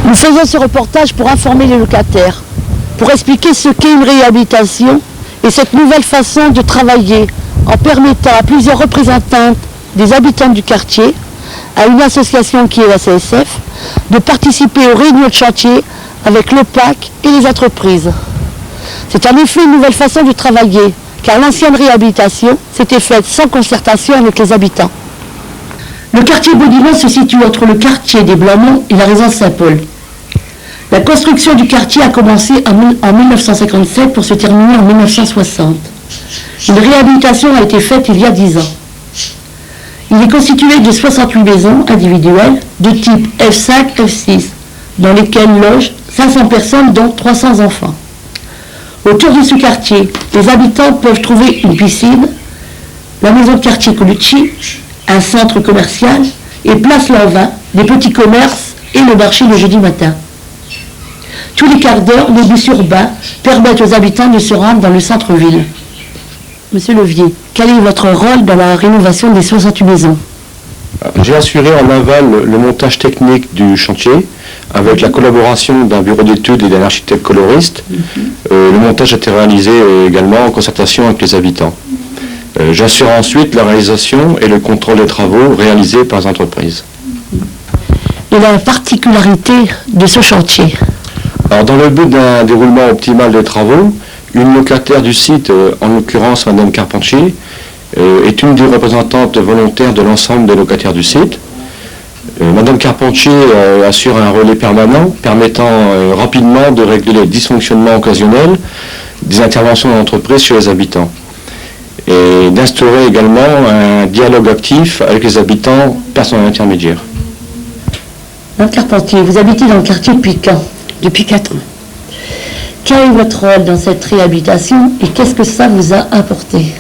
Nous faisons ce reportage pour informer les locataires, pour expliquer ce qu'est une réhabilitation et cette nouvelle façon de travailler en permettant à plusieurs représentantes des habitants du quartier, à une association qui est la CSF, de participer aux réunions de chantier avec l'OPAC et les entreprises. C'est en effet une nouvelle façon de travailler, car l'ancienne réhabilitation s'était faite sans concertation avec les habitants. Le quartier Baudillon se situe entre le quartier des Blamont et la résidence Saint-Paul. La construction du quartier a commencé en 1957 pour se terminer en 1960. Une réhabilitation a été faite il y a 10 ans. Il est constitué de 68 maisons individuelles de type F5, F6, dans lesquelles logent 500 personnes, dont 300 enfants. Autour de ce quartier, les habitants peuvent trouver une piscine, la maison de quartier Colucci, un centre commercial et Place Lanvin, des petits commerces et le marché le jeudi matin. Tous les quarts d'heure, les bus urbains permettent aux habitants de se rendre dans le centre-ville. Monsieur Levier, quel est votre rôle dans la rénovation des 68 maisons? J'ai assuré en aval le montage technique du chantier avec la collaboration d'un bureau d'études et d'un architecte coloriste. Le montage a été réalisé également en concertation avec les habitants. J'assure ensuite la réalisation et le contrôle des travaux réalisés par les entreprises. Et la particularité de ce chantier? Alors, dans le but d'un déroulement optimal des travaux, une locataire du site, en l'occurrence Madame Carpentier, est une des représentantes volontaires de l'ensemble des locataires du site. Madame Carpentier assure un relais permanent permettant rapidement de régler les dysfonctionnements occasionnels des interventions de l'entreprise sur les habitants et d'instaurer également un dialogue actif avec les habitants, personnel intermédiaire. Madame Carpentier, vous habitez dans le quartier depuis quand? Depuis 4 ans. Quel est votre rôle dans cette réhabilitation et qu'est-ce que ça vous a apporté?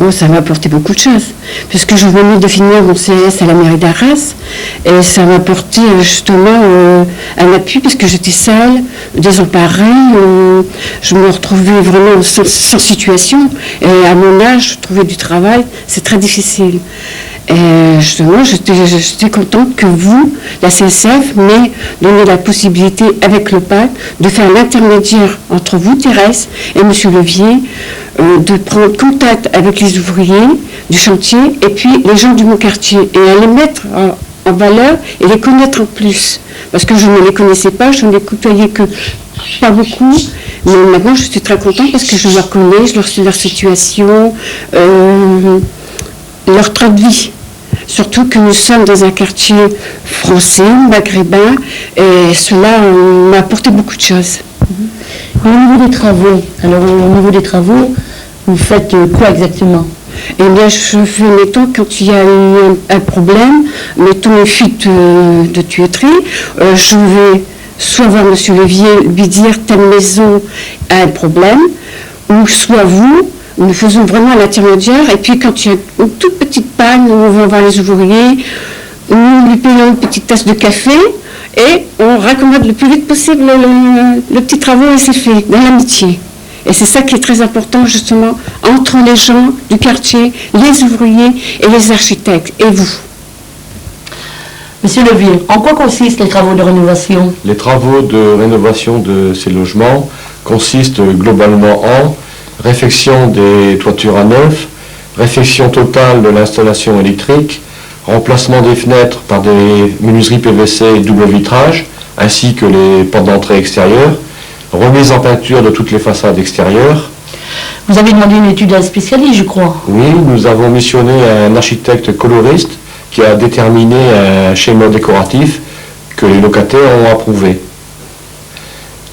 Oh, ça m'a apporté beaucoup de choses, puisque je venais de finir mon CS à la mairie d'Arras, et ça m'a apporté justement un appui, puisque j'étais seule, désemparée, je me retrouvais vraiment sans situation, et à mon âge, trouver du travail, c'est très difficile. Et justement, j'étais contente que vous, la CSF, m'ayez donné la possibilité, avec le PAC, de faire l'intermédiaire entre vous, Thérèse, et M. Levier, de prendre contact avec les ouvriers du chantier et puis les gens de mon quartier et à les mettre en valeur et les connaître en plus. Parce que je ne les connaissais pas, je ne les côtoyais que pas beaucoup, mais maintenant je suis très contente parce que je les connais, je leur sais leur situation, leur train de vie. Surtout que nous sommes dans un quartier français, maghrébin, et cela m'a apporté beaucoup de choses. Au niveau des travaux, vous faites quoi exactement? Eh bien, je fais, mettons, quand il y a un problème, mettons une fuite de tuyauterie, je vais soit voir M. Levier, lui dire telle maison a un problème, ou soit vous, nous faisons vraiment l'intermédiaire, et puis quand il y a une toute petite panne, on va voir les ouvriers, nous lui payons une petite tasse de café, et on raccommode le plus vite possible le petit travaux et c'est fait, dans l'amitié. Et c'est ça qui est très important justement entre les gens du quartier, les ouvriers et les architectes, et vous. Monsieur Levier, en quoi consistent les travaux de rénovation? Les travaux de rénovation de ces logements consistent globalement en réfection des toitures à neuf, réfection totale de l'installation électrique, remplacement des fenêtres par des menuiseries PVC double vitrage, ainsi que les portes d'entrée extérieures, remise en peinture de toutes les façades extérieures. Vous avez demandé une étude à un spécialiste, je crois. Oui, nous avons missionné un architecte coloriste qui a déterminé un schéma décoratif que les locataires ont approuvé.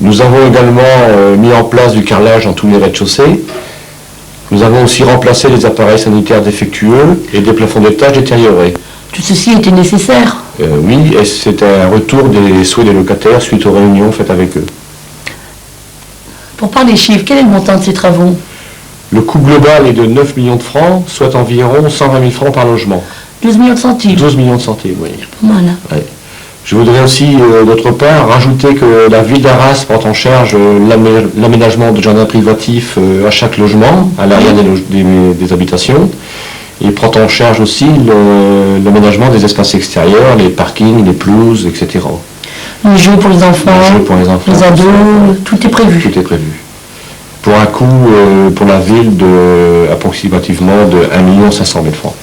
Nous avons également mis en place du carrelage dans tous les rez-de-chaussée. Nous avons aussi remplacé les appareils sanitaires défectueux et des plafonds d'étage détériorés. Tout ceci était nécessaire? Oui, et c'est un retour des souhaits des locataires suite aux réunions faites avec eux. Pour parler des chiffres, quel est le montant de ces travaux? Le coût global est de 9 millions de francs, soit environ 120 000 francs par logement. 12 millions de centimes? 12 millions de centimes, oui. C'est pas mal, hein? Ouais. Je voudrais aussi, d'autre part, rajouter que la ville d'Arras porte en charge l'aménagement de jardins privatifs à chaque logement, à l'arrière des habitations. Il prend en charge aussi l'aménagement des espaces extérieurs, les parkings, les pelouses, etc. Les jeux pour les enfants, Les jeux pour les enfants, ados, tout est prévu. Tout est prévu. Pour un coût, pour la ville, de approximativement de 1 500 000 francs.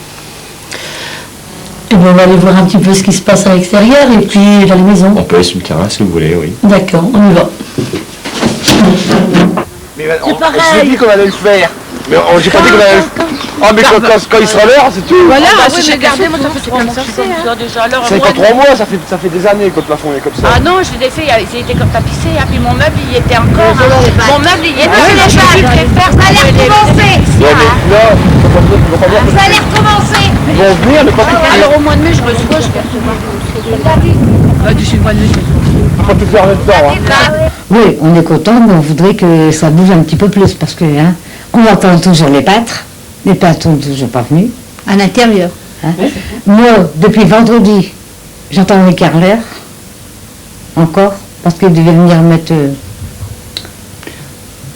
Et bien, on va aller voir un petit peu ce qui se passe à l'extérieur et puis dans les maisons. On peut aller sur le terrain si vous voulez, oui. D'accord, on y va. Mais je t'ai dit qu'on allait le faire. Mais j'ai pas dit qu'on allait le faire. Ah mais quand il sera l'heure, c'est tout. Voilà, Ah, oui, mais regardez, moi ça fait 3 mois que c'est comme ça déjà. Alors, Ça fait pas 3 mois, ça fait des années que le plafond est comme ça. Ah non, je l'ai fait, il était comme tapissé, et puis mon meuble il était encore. Mon meuble il était. Je préfère ça allait recommencer. Ouais, mais là, ils vont pas voir. Ça allait recommencer. Ils vont venir, mais pas tout faire. Alors au mois de mai, je reçois, je vais recevoir. Du mois de mai, Pas tout faire là-dedans. Hein. Oui, on est content, mais on voudrait que ça bouge un petit peu plus parce que on entend toujours les peintres sont toujours pas venus. à l'intérieur. Moi, depuis vendredi, j'entends les carreleurs, encore, parce qu'ils devaient venir mettre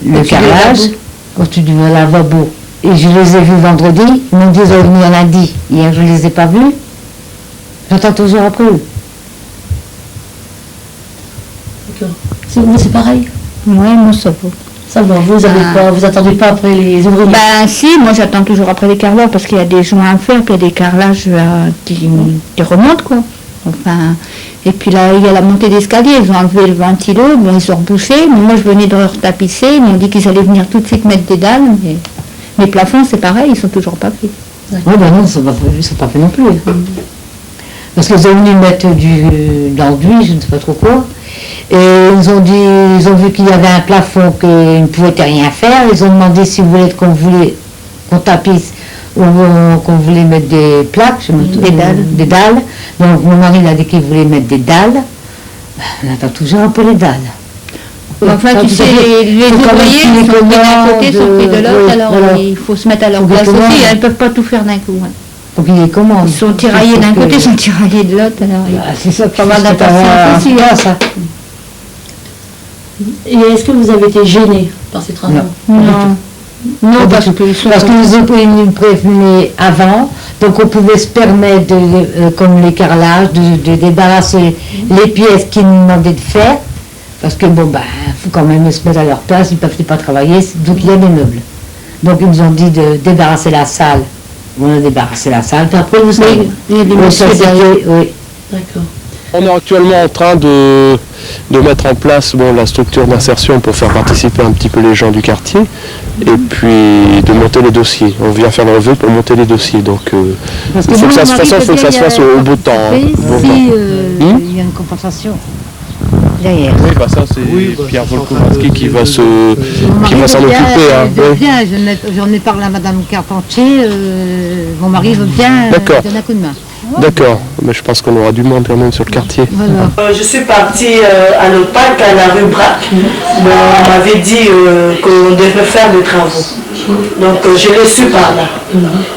le carrelage au-dessus du lavabo. Et je les ai vus vendredi, ils m'ont dit qu'ils allaient venir lundi. Hier, je ne les ai pas vus. J'entends toujours après eux. D'accord. Vous, c'est pareil? Ouais, moi ça va. Ça va, vous attendez pas après les ouvriers? Ben si, moi j'attends toujours après les carrelages parce qu'il y a des joints à faire, puis il y a des carrelages qui remontent quoi. Enfin, et puis là, il y a la montée d'escalier, ils ont enlevé le ventilo, bon, ils ont rebouché, mais moi je venais de retapisser, ils m'ont dit qu'ils allaient venir tout de suite mettre des dalles, mais les plafonds c'est pareil, ils sont toujours pas faits. Oui, ben non, ça ne sont pas fait non plus. Parce qu'ils ont voulu mettre de l'enduit, je ne sais pas trop quoi. Et ils ont vu qu'il y avait un plafond qu'ils ne pouvaient rien faire. Ils ont demandé si vous voulez qu'on tapisse ou qu'on voulait mettre des plaques, des dalles. Donc mon mari il a dit qu'il voulait mettre des dalles. On attend toujours un peu les dalles. Enfin, tu sais, les ouvriers sont pris d'un côté, sont pris de l'autre, alors il faut se mettre à leur place aussi, ils ne peuvent pas tout faire d'un coup. Donc il est comment? Ils sont tiraillés d'un côté, ils sont tiraillés de l'autre, alors c'est ça, pas mal d'impatience aussi. Ça. Et est-ce que vous avez été gêné par ces travaux? Non, parce qu'ils nous prévenaient avant, donc on pouvait se permettre, comme les carrelages, de débarrasser les pièces qu'ils nous demandaient de faire, parce que bon, faut quand même se mettre à leur place, ils ne peuvent pas travailler, donc il y a des meubles. Donc ils nous ont dit de débarrasser la salle. On a débarrassé la salle, puis après vous savez, il y a des messieurs derrière. Oui. D'accord. On est actuellement en train de mettre en place la structure d'insertion pour faire participer un petit peu les gens du quartier et puis de monter les dossiers. On vient faire le revue pour monter les dossiers. Donc il faut que ça se fasse au bout de temps. Il y a une compensation derrière. Oui, ça c'est Pierre Volkovaski qui va s'en occuper. Bien, j'en ai parlé à Madame Carpentier, mon mari veut bien donner un coup de main. D'accord, mais je pense qu'on aura du monde quand même sur le quartier. Voilà. Je suis partie à l'OPAC, à la rue Brac. On m'avait dit qu'on devait faire des travaux. Donc je l'ai su par là.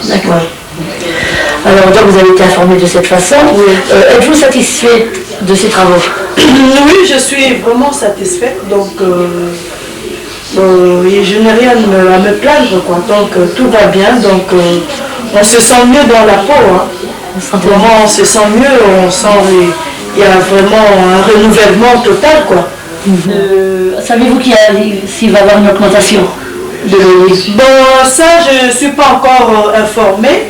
D'accord. Alors donc vous avez été informé de cette façon. Êtes-vous satisfait de ces travaux? Oui, je suis vraiment satisfaite. Donc je n'ai rien à me plaindre, quoi. Donc tout va bien. Donc on se sent mieux dans la peau. Hein. Vraiment, on se sent mieux, on sent il y a vraiment un renouvellement total, quoi. Savez-vous s'il va y avoir une augmentation de Bon, ça, je ne suis pas encore informée,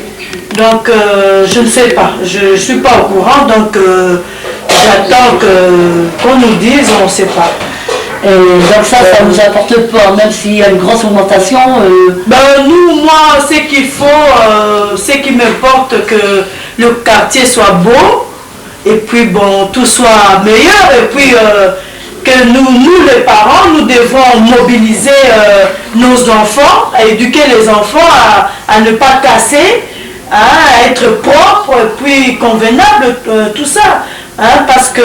donc je ne sais pas, je ne suis pas au courant, donc j'attends qu'on nous dise, on ne sait pas. Et donc ça ne vous apporte pas, même s'il y a une grosse augmentation moi, ce qu'il faut, ce qui m'importe que le quartier soit beau, et puis bon, tout soit meilleur, et puis que nous les parents, nous devons mobiliser nos enfants, à éduquer les enfants à ne pas casser, à être propre, et puis convenable, tout ça, parce que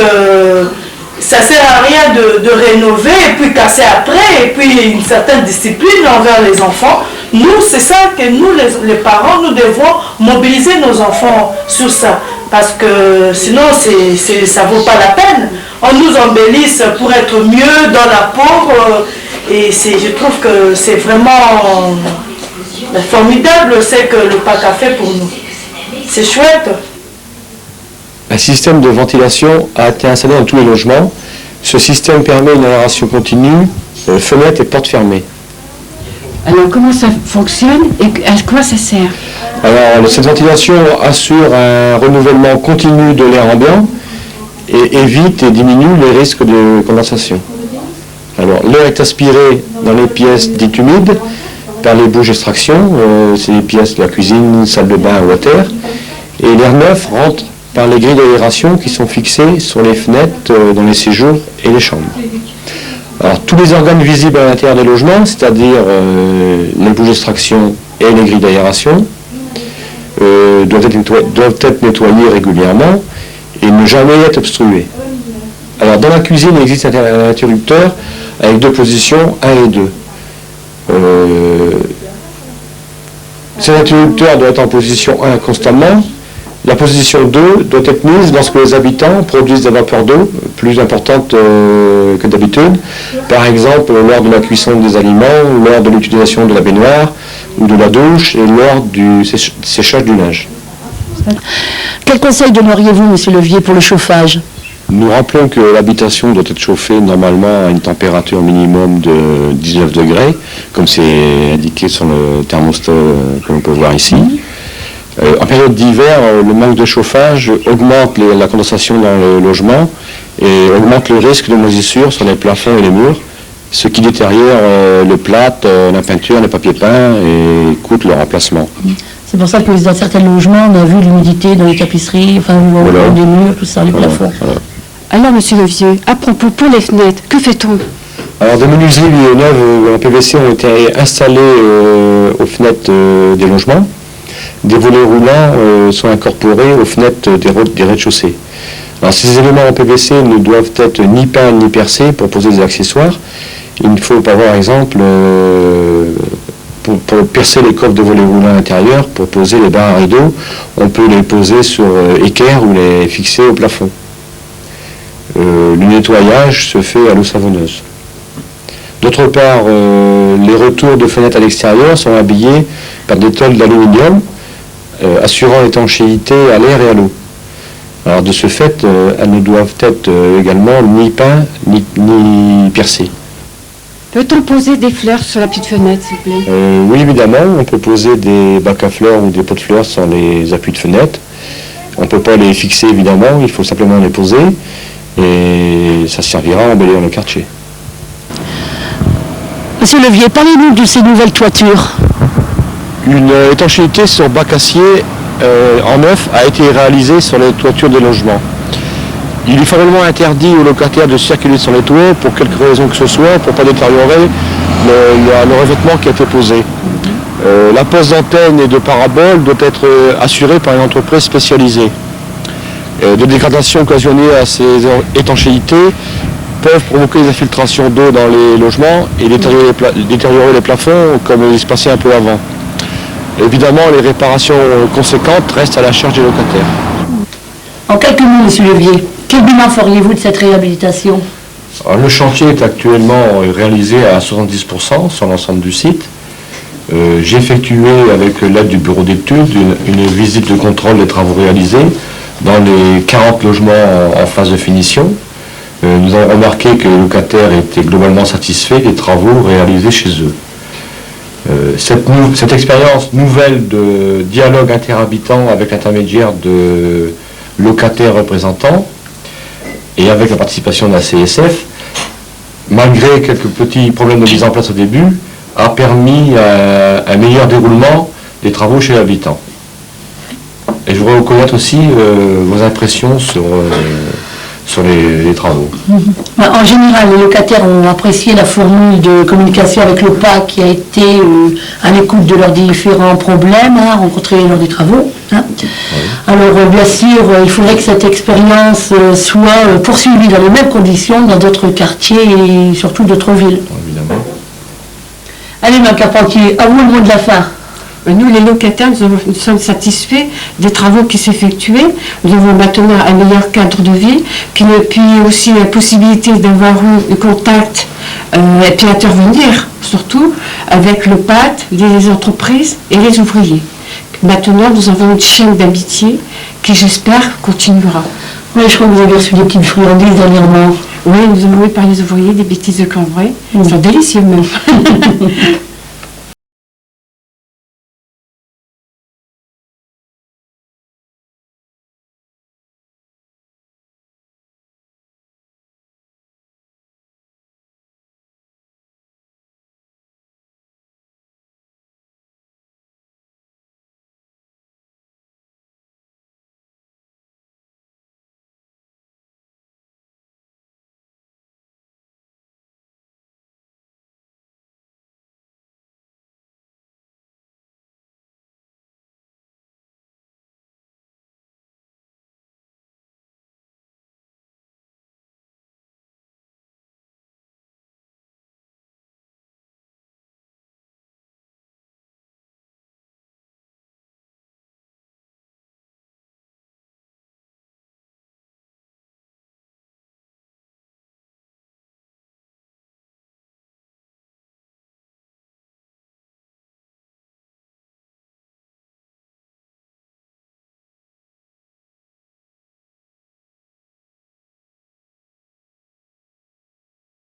ça ne sert à rien de rénover et puis casser après, et puis une certaine discipline envers les enfants. Nous, c'est ça que nous, les parents, nous devons mobiliser nos enfants sur ça. Parce que sinon, ça ne vaut pas la peine. On nous embellisse pour être mieux dans la peau. Et je trouve que c'est vraiment formidable ce que le PAC a fait pour nous. C'est chouette. un système de ventilation a été installé dans tous les logements. Ce système permet une aération continue, fenêtres et portes fermées. Alors comment ça fonctionne et à quoi ça sert? Alors cette ventilation assure un renouvellement continu de l'air ambiant et évite et diminue les risques de condensation. Alors l'air est aspiré dans les pièces dites humides par les bouches d'extraction, c'est les pièces de la cuisine, salle de bain, water, et l'air neuf rentre par les grilles d'aération qui sont fixées sur les fenêtres dans les séjours et les chambres. Alors tous les organes visibles à l'intérieur des logements, c'est-à-dire les bouches d'extraction et les grilles d'aération, doivent être nettoyés régulièrement et ne jamais être obstrués. Alors dans la cuisine, il existe un interrupteur avec deux positions, 1 et 2. Cet interrupteur doit être en position 1 constamment. La position 2 doit être mise lorsque les habitants produisent des vapeurs d'eau plus importantes que d'habitude, par exemple lors de la cuisson des aliments, lors de l'utilisation de la baignoire ou de la douche et lors du séchage du linge. Quel conseil donneriez-vous, Monsieur Levier, pour le chauffage? Nous rappelons que l'habitation doit être chauffée normalement à une température minimum de 19 degrés, comme c'est indiqué sur le thermostat que l'on peut voir ici. En période d'hiver, le manque de chauffage augmente la condensation dans le logement et augmente le risque de moisissure sur les plafonds et les murs, ce qui détériore le plâtre, la peinture, les papiers peints et coûte leur remplacement. C'est pour ça que dans certains logements, on a vu l'humidité dans les tapisseries, enfin, Voilà. des murs, tout ça, les plafonds. Voilà. Alors Monsieur Levier, à propos pour les fenêtres, que fait-on? Alors des menuiseries neuves en PVC ont été installées aux fenêtres des logements. Des volets roulants sont incorporés aux fenêtres des rez-de-chaussée. Alors ces éléments en PVC ne doivent être ni peints ni percés pour poser des accessoires. Il ne faut pas, par exemple, pour percer les coffres de volets roulants à l'intérieur, pour poser les barres à rideaux, on peut les poser sur équerre ou les fixer au plafond. Le nettoyage se fait à l'eau savonneuse. D'autre part, les retours de fenêtres à l'extérieur sont habillés par des tôles d'aluminium assurant l'étanchéité à l'air et à l'eau. Alors de ce fait, elles ne doivent être également ni peintes ni percées. Peut-on poser des fleurs sur la petite fenêtre, s'il vous plaît? Oui, évidemment, on peut poser des bacs à fleurs ou des pots de fleurs sur les appuis de fenêtre. On ne peut pas les fixer, évidemment, il faut simplement les poser et ça servira à embellir le quartier. Monsieur Levier, parlez-nous de ces nouvelles toitures. Une étanchéité sur bac acier en neuf a été réalisée sur les toitures des logements. Il est formellement interdit aux locataires de circuler sur les toits pour quelque raison que ce soit, pour ne pas détériorer le revêtement qui a été posé. La pose d'antenne et de parabole doit être assurée par une entreprise spécialisée. Des dégradations occasionnées à ces étanchéités peuvent provoquer des infiltrations d'eau dans les logements et détériorer les plafonds comme il se passait un peu avant. Évidemment, les réparations conséquentes restent à la charge des locataires. En quelques mots, Monsieur Levier, quel bilan feriez-vous de cette réhabilitation? Alors, le chantier est actuellement réalisé à 70% sur l'ensemble du site. J'ai effectué avec l'aide du bureau d'études une visite de contrôle des travaux réalisés dans les 40 logements en phase de finition. Nous avons remarqué que les locataires étaient globalement satisfaits des travaux réalisés chez eux. Cette expérience nouvelle de dialogue interhabitant avec l'intermédiaire de locataires représentants et avec la participation de la CSF, malgré quelques petits problèmes de mise en place au début, a permis un meilleur déroulement des travaux chez l'habitant. Et je voudrais connaître aussi vos impressions sur les travaux. En général, les locataires ont apprécié la formule de communication avec l'OPAC qui a été à l'écoute de leurs différents problèmes rencontrés lors des travaux. Oui. Alors, bien sûr, il faudrait que cette expérience soit poursuivie dans les mêmes conditions dans d'autres quartiers et surtout d'autres villes. Évidemment. Allez, Mme Carpentier, à vous le mot de la fin. Nous, les locataires, nous sommes satisfaits des travaux qui s'effectuaient. Nous avons maintenant un meilleur cadre de vie, puis aussi la possibilité d'avoir eu contact et puis intervenir, surtout, avec le PAT, les entreprises et les ouvriers. Maintenant, nous avons une chaîne d'amitié qui j'espère continuera. Oui, je crois que vous avez reçu des petites friandises dernièrement. Oui, nous avons eu par les ouvriers des bêtises de Cambrai. Ils sont délicieux même.